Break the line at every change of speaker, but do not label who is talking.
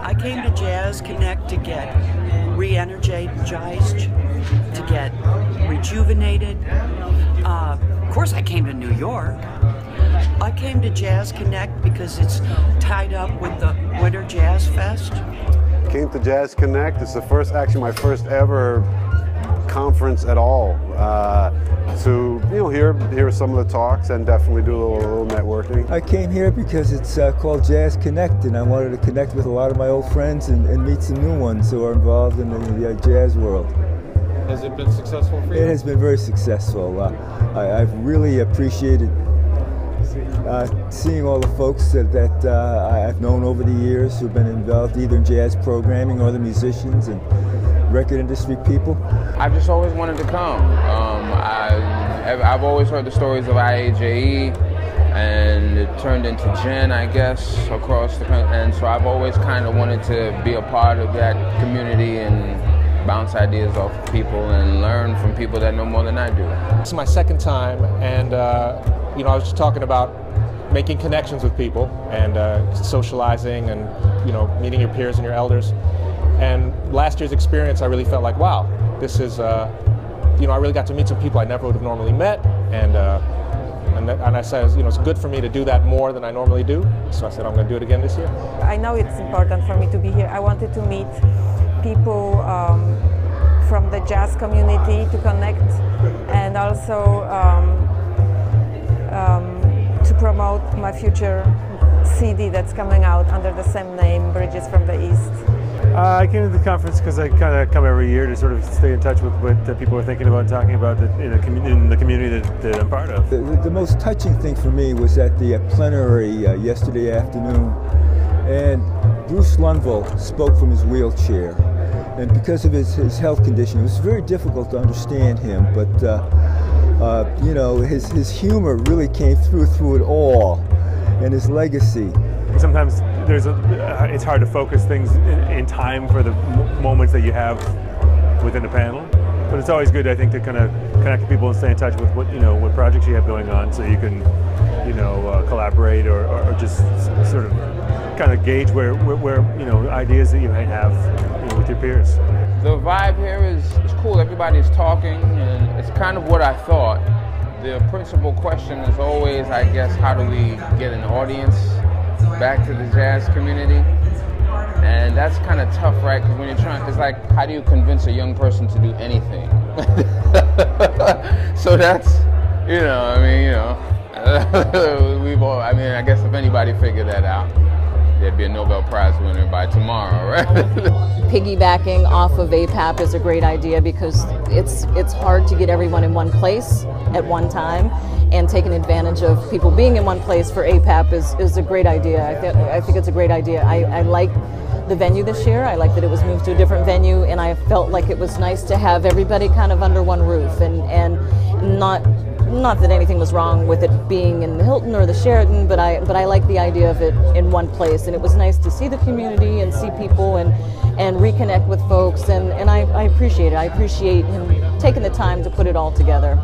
I came to Jazz Connect to get re-energized, to get rejuvenated. Of course, I came to New York. I came to Jazz Connect because it's tied up with the Winter Jazzfest.
Came to Jazz Connect. It's actually my first ever conference at all. To hear some of the talks and definitely do a little networking.
I came here because it's called Jazz Connect, and I wanted to connect with a lot of my old friends and meet some new ones who are involved in the jazz world.
Has it been successful for you?
It has been very successful. I've really appreciated seeing all the folks that I've known over the years who've been involved either in jazz programming or the musicians and record industry people.
I've just always wanted to come. I've always heard the stories of IAJE, and it turned into Gen, I guess, across the country. And so I've always kind of wanted to be a part of that community and bounce ideas off of people and learn from people that know more than I do.
This is my second time, and I was just talking about making connections with people and socializing and meeting your peers and your elders. And last year's experience, I really felt like, wow, this is, I really got to meet some people I never would have normally met, and I said, it's good for me to do that more than I normally do. So I said, I'm going to do it again this year.
I know it's important for me to be here. I wanted to meet people from the jazz community to connect, and also to promote my future CD that's coming out under the same name, Bridges from the East.
I came to the conference because I kind of come every year to sort of stay in touch with what people are thinking about and talking about in the community that I'm part of.
The most touching thing for me was at the plenary yesterday afternoon, and Bruce Lundvall spoke from his wheelchair. And because of his health condition, it was very difficult to understand him, but his humor really came through it all, and his legacy.
Sometimes it's hard to focus things in time for the moments that you have within a panel, but it's always good, I think, to kind of connect with people and stay in touch with what projects you have going on, so you can collaborate or just sort of kind of gauge where ideas that you might have with your peers.
The vibe here is cool. Everybody's talking, and it's kind of what I thought. The principal question is always, I guess, how do we get an audience back to the jazz community? And that's kind of tough, right? Because when you're trying, it's like, how do you convince a young person to do anything? So that's, I guess if anybody figured that out, there'd be a Nobel Prize winner by tomorrow, right?
Piggybacking off of APAP is a great idea because it's hard to get everyone in one place at one time, and taking advantage of people being in one place for APAP is a great idea. I think it's a great idea. I like the venue this year. I like that it was moved to a different venue, and I felt like it was nice to have everybody kind of under one roof, and not that anything was wrong with it being in the Hilton or the Sheraton, but I like the idea of it in one place, and it was nice to see the community and see people and reconnect with folks, and I appreciate it. I appreciate him taking the time to put it all together.